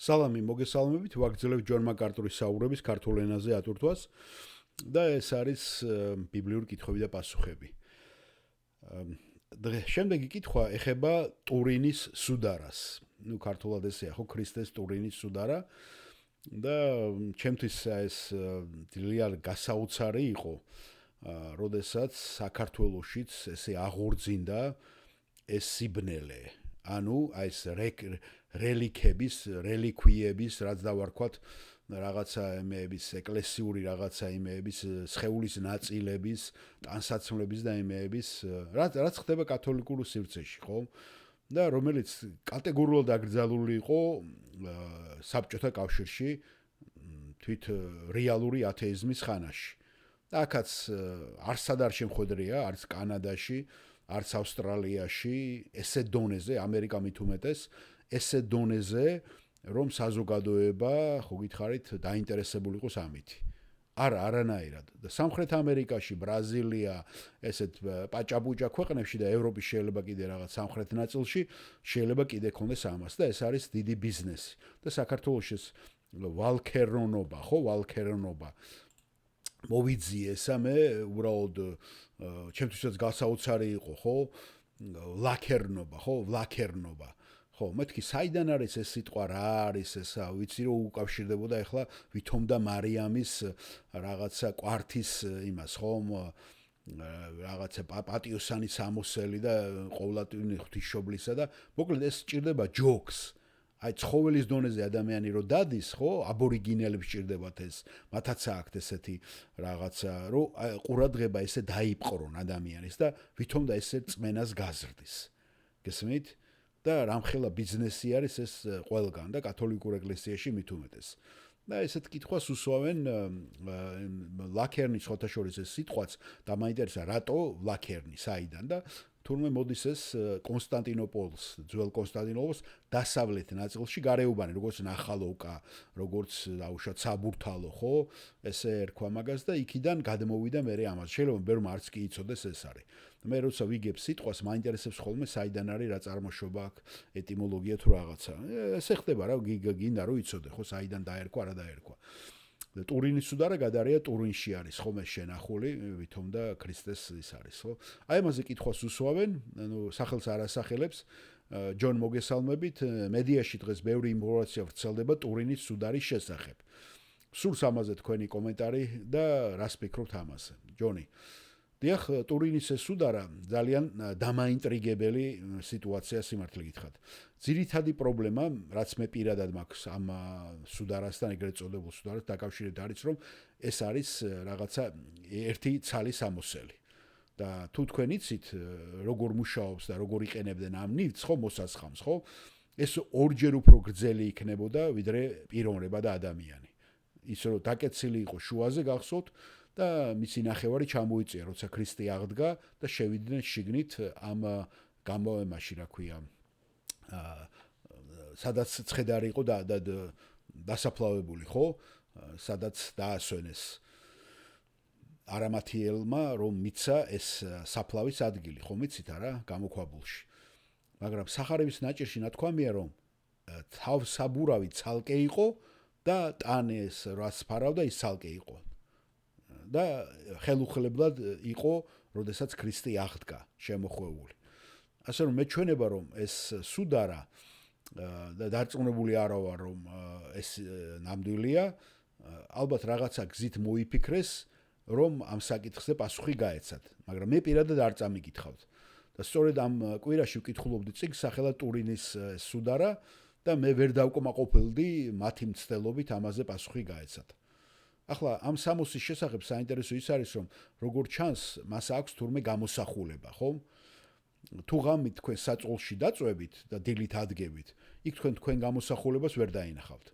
სალამი მოგესალმებით, ვაგრძელებ ჯონ მაკარტურის საუბრების ქართულ ენაზე ატვირთვას და ეს არის ბიბლიური კითხვები და პასუხები. შემდეგი კითხვა ეხება ტურინის სუდარას. ქართულად ესეა, ხო, ქრისტეს ტურინის სუდარა და ჩემთვის ეს ძალიან გასაოცარი იყო, როდესაც საქართველოშიც ესე აღორძინდა ეს სიბნელე. ანუ ეს რელიქების, რელიკვიების, რაც დავარქვათ, რაღაცა იმეების, ეკლესიური რაღაცა იმეების, სხეულის ნაწილების, ტანსაცმლების და იმეების, რაც ხდება კათოლიკურ სივრცეში, ხო? და რომელიც კატეგორიულად აკრძალული იყო საბჭოთა კავშირში, თვით რეალური ათეიზმის ხანაში. და აქაც არცად არ შემხვედრია, არც კანადაში, არც ავსტრალიაში, ესე დონეზე, ამერიკა მით უმეტეს, ესე დონეზე, რომ საზოგადოება, ხო გითხარით, დაინტერესებული იყოს ამით. არანაირად. და სამხრეთ ამერიკაში, ბრაზილია, ესეთ პაჭაპუჭა ქვეყნებში და ევროპის შეიძლება კიდე რაღაც სამხრეთ ნაწილში, შეიძლება კიდე ქონდეს ამას და ეს არის დიდი ბიზნესი. და საქართველოში ვალქერონობა, ხო, ვალქერონობა მოვიძიეს მე უბრალოდ ჩემთვისაც გასაოცარი იყო, ხო? ლაქერნობა, ხო? ვლაქერნობა. ხო, მეთქი საიდან არის ეს სიტყვა, რა არის ესა? ვიცი რომ უკავშირდებოდა ახლა ვითომ და მარიამის რაღაცა კვართის იმას, ხო? რაღაცა პატიოსანი სამოსელი და ყოვლადწლიური ღვთისმშობლისა და მოკლედ ეს სჭირდება ჯოქს. აი ცხოველის დონეზე ადამიანი რო დადის, ხო, აბორიგინელებს სჭირდებათ ეს, მათაც აქვთ ესეთი რაღაცა, რომ ყურადღება ესე დაიპყრონ ადამიანის და ვითომ და ესე წმენას გაზრდის. გესმით? და რამხელა ბიზნესი არის ეს ყველგან და კათოლიკურ ეკლესიაში მით უმეტეს. და ესეთ კითხვას უსვავენ ლაქერნის ხოთაშორის ეს სიტყვაც და მაინტერესა რატო ლაქერნი, საიდან და თურმე მოდის ეს კონსტანტინოპოლს, ძველ კონსტანტინოპოლს დასავლეთ ნაწილში გარეუბანი, როგორც ნახალოვკა, როგორც დაუშვათ საბურთალო, ხო? ესე ერქვა მაგას და იქიდან გადმოვიდა მე ამას. შეიძლება ბერმა არც კი იცოდეს ეს არის. მე როცა ვიგებ სიტყვას, მაინტერესებს ხოლმე საიდან არის, რა წარმოშობა აქვს, ეტიმოლოგია თუ რაღაცა. ესე ხდება რა, გინდა რომ იცოდე, ხო, საიდან დაერქვა, რა დაერქვა. ტურინის სუდარა გადარია ტურინში არის, ხომ ეს შენახული, ვითომ და ქრისტეს ის არის, ხო? აი ამაზე კითხვას უსვავენ, ანუ სახელს არ ასახელებს. ჯონ მოგესალმებით, მედიაში დღეს ბევრი ინფორმაცია ვრცელდება ტურინის სუდარის შესახებ. სურს ამაზე თქვენი კომენტარი და რას ფიქრობთ ამაზე, ჯონი? დიახ, ტურინის სუდარა ძალიან დამაინტრიგებელი სიტუაცია სიმართლე გითხრათ. ძირითადი პრობლემა, რაც მე პირადად მაქვს ამ სუდარასთან, ეგრეთ წოდებულ სუდარას დაკავშირებით არის, რომ ეს არის რაღაცა ერთი ცალის ამოსელი. და თუ თქვენ იცით, როგორ მუშაობს და როგორ იყენებდნენ ამ ნივთს, ხო, მოსასხამს, ხო? ეს ორჯერ უფრო გრძელი იქნებოდა, ვიდრე პიროვნება და ადამიანი. ის რომ დაკეცილი იყო შუაზე გახსოვთ და მისი ნახევარი ჩამოიწია, როცა ქრისტე აღდგა და შევიდნენ შიგნით ამ გამოემაში, რა ქვია, სადაც ცხედარი იყო და დასაფლავებული, ხო? სადაც დაასვენეს არამათიელმა, რომ მიცა ეს საფლავის ადგილი, ხო მიცით არა, გამოქვაბულში. მაგრამ სახარების ნაჭერში ნათქვამია, რომ თავსაბურავი ცალკე იყო და ტანეს რას ფარავდა ის ცალკე იყო. და ხელუხლებლად იყო, როდესაც ქრისტე აღდგა, შემოხვეული. ასე რომ მეჩვენება, რომ ეს სუდარა და დარწმუნებული არა ვარ, რომ ეს ნამდვილია, ალბათ რაღაცა გზით მოიფიქრეს, რომ ამ საკითხზე პასუხი გაეცათ, მაგრამ მე პირადად არ წამიკითხავთ. და სწორედ ამ კვირაში ვკითხულობდი წიგნს სახელად ტურინის სუდარა და მე ვერ დავკმაყოფილდი მათი მცდელობით ამაზე პასუხი გაეცათ. ახლა ამ სამოსის შესახებ საინტერესო ის არის, რომ როგორ ჩანს, მას აქვს თურმე გამოსახულება, ხო? თუ ღამით თქვენ საწყულში დაწვევით და დილით ადგებით, იქ თქვენ გამოსახულებას ვერ დაინახავთ.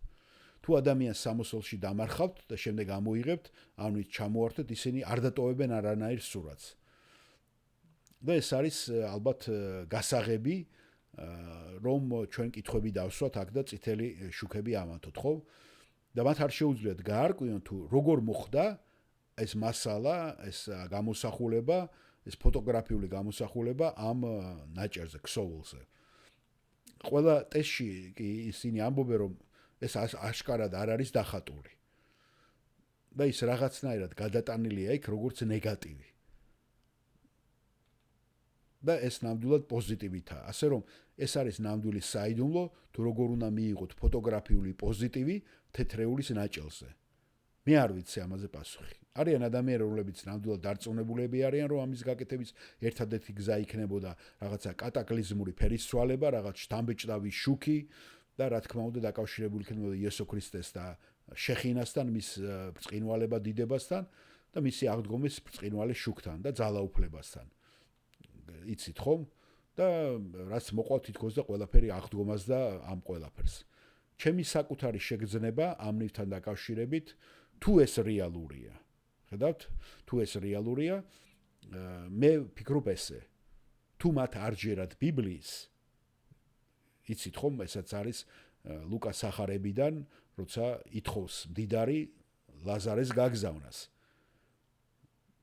თუ ადამიანს სამოსელში დამარხავთ და შემდეგ ამოიღებთ, ამით ჩამოართვეთ, ისინი არ დატოვებენ არანაირ სურათს. და ეს არის ალბათ გასაღები, რომ ჩვენ კითხვები დავსვათ აქ და წითელი შუქები ამათოთ, ხო? და მათ არ შეუძლიათ გაარკვიონ თუ როგორ მოხდა ეს მასალა, ეს გამოსახულება, ეს ფოტოგრაფიული გამოსახულება ამ ნაჭერზე, ქსოვილზე. ყველა ტესტში კი ისინი ამბობენ, რომ ეს აშკარად არ არის დახატული. და ის რაღაცნაირად გადატანილია იქ როგორც ნეგატივი. და ეს ნამდვილად პოზიტივითაა. ასე რომ ეს არის ნამდვილი საიდუმლო, თუ როგორ უნდა მიიღოთ ფოტოგრაფიული პოზიტივი თეთრეულის ნაჭელზე. მე არ ვიცი ამაზე პასუხი. არიან ადამიანები, რომლებიც ნამდვილად დარწმუნებულები არიან, რომ ამის გაკეთების ერთადერთი გზა იქნებოდა რაღაცა კატაკლიზმური ფერისცვალება, რაღაც შთამბეჭდავი შუქი და რა თქმა უნდა დაკავშირებული იქნებოდა იესო ქრისტეს და შეხინასთან, მის ბრწყინვალება დიდებასთან და მისი აღდგომის ბრწყინვალე შუქთან და ძალაუფლებასთან. იცით ხომ? და რაც მოყვა თითქოს და ყველაფერი აღდგომას და ამ ყველაფერს. ჩემი საკუთარი შეგრძნება ამნივთან დაკავშირებით თუ ეს რეალურია. ხედავთ? თუ ეს რეალურია, მე ვფიქრობ ესე. თუ მათ არ ჯერათ ბიბლიის, იცით ხომ, ესაც არის ლუკას სახარებიდან, როცა ითხოვს მდიდარი ლაზარეს გაგზავნას.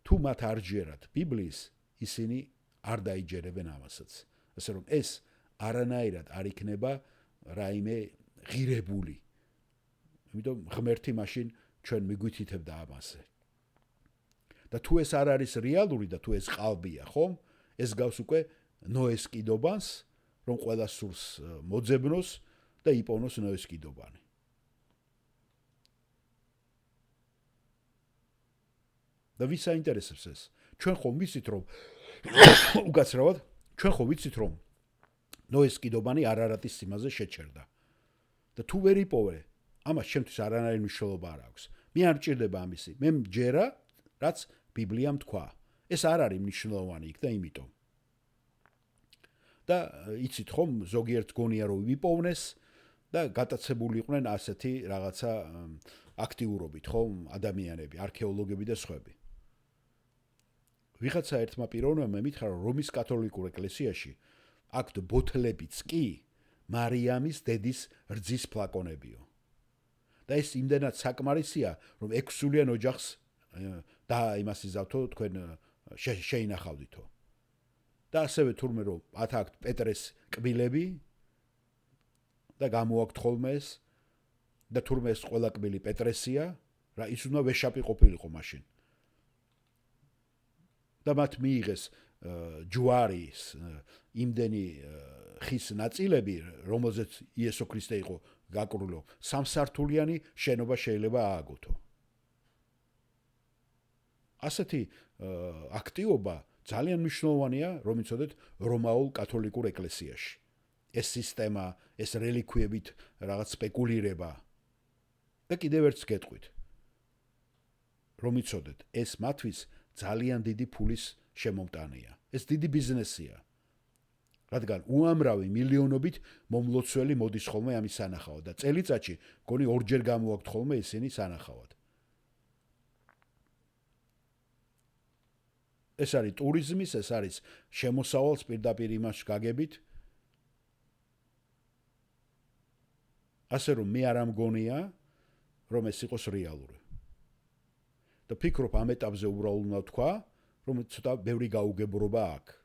თუ მათ არ ჯერათ ბიბლიის, ისინი არ დაიჯერებენ ამასაც. ასე რომ ეს არანაირად არ იქნება რაიმე ღირებული. იმიტომ ღმერთი მაშინ ჩვენ მიგვითითებდა ამაზე. და თუ ეს არ არის რეალური და თუ ეს ყალბია, ხომ? ეს გავს უკვე ნოეს კიდობანს, რომ ყველა სურს მოძებნოს და იპოვნოს ნოეს კიდობანი. და ვის აინტერესებს ეს? ჩვენ ხომ ვიცით რომ უკაცრავად, ჩვენ ხო ვიცით რომ ნოეს კიდობანი არარატის სიმაზე შეჩერდა. და თუ ვერ იპოვე, ამას ჩემთვის არანაირი მნიშვნელობა არ აქვს. მე არ მჭირდება ამისი. მე მჯერა, რაც ბიბლიამ თქვა. ეს არ არის მნიშვნელოვანი იქ და იმიტომ. და იცით ხომ, ზოგიერთ გონია რომ ვიპოვნეს და გატაცებული იყვნენ ასეთი რაღაცა აქტიურობით, ხომ, ადამიანები, არქეოლოგები და სხვები. ვიღაცა ერთმა პიროვნებამ მითხრა, რომ რომის კათოლიკურ ეკლესიაში აქვთ ბოთლებიც კი მარიამის დედის რძის ფლაკონებიო. და ეს იმდენად საკმარისია, რომ 6 სულიან ოჯახს და იმას იზავთო თქვენ შეინახავდითო. და ასევე თურმე რომ აქვთ პეტრეს კბილები და გამოაქვთ ხოლმე ეს და თურმე ეს ყველა კბილი პეტრესია, რა ის უნდა ვეშაპი ყოფილიყო მაშინ. და მათ მიიღეს ჯვარის იმდენი ხის ნაწილები, რომელზეც იესო ქრისტე იყო გაკრულო, სამსართულიანი შენობა შეიძლება ააგოთო. ასეთი აქტივობა ძალიან მნიშვნელოვანია, რომ იცოდეთ რომაულ კათოლიკურ ეკლესიაში. ეს სისტემა, ეს რელიკვიებით რაღაც სპეკულირება და კიდევ ერთს გეტყვით. რომ იცოდეთ, ეს მათთვის ძალიან დიდი ფულის შემომტანია. ეს დიდი ბიზნესია. რადგან უამრავი მილიონობით მომლოცველი მოდის ხოლმე ამის სანახავად და წელიწადში გონი ორჯერ გამოაქვთ ხოლმე ისინი სანახავად. ეს არის ტურიზმის, ეს არის შემოსავალს პირდაპირ იმაში გაგებით. ასე რომ მე არ ამგონია, რომ ეს იყოს რეალური. და ფიქრობ ამ ეტაპზე უბრალოდ უნდა თქვა, რომ ცოტა ბევრი გაუგებრობა აქვს.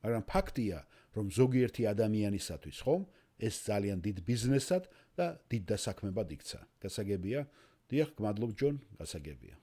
მაგრამ ფაქტია, რომ ზოგიერთი ადამიანისათვის, ხომ, ეს ძალიან დიდ ბიზნესად და დიდ დასაქმებად იქცა. გასაგებია? დიახ, გმადლობ ჯონ, გასაგებია.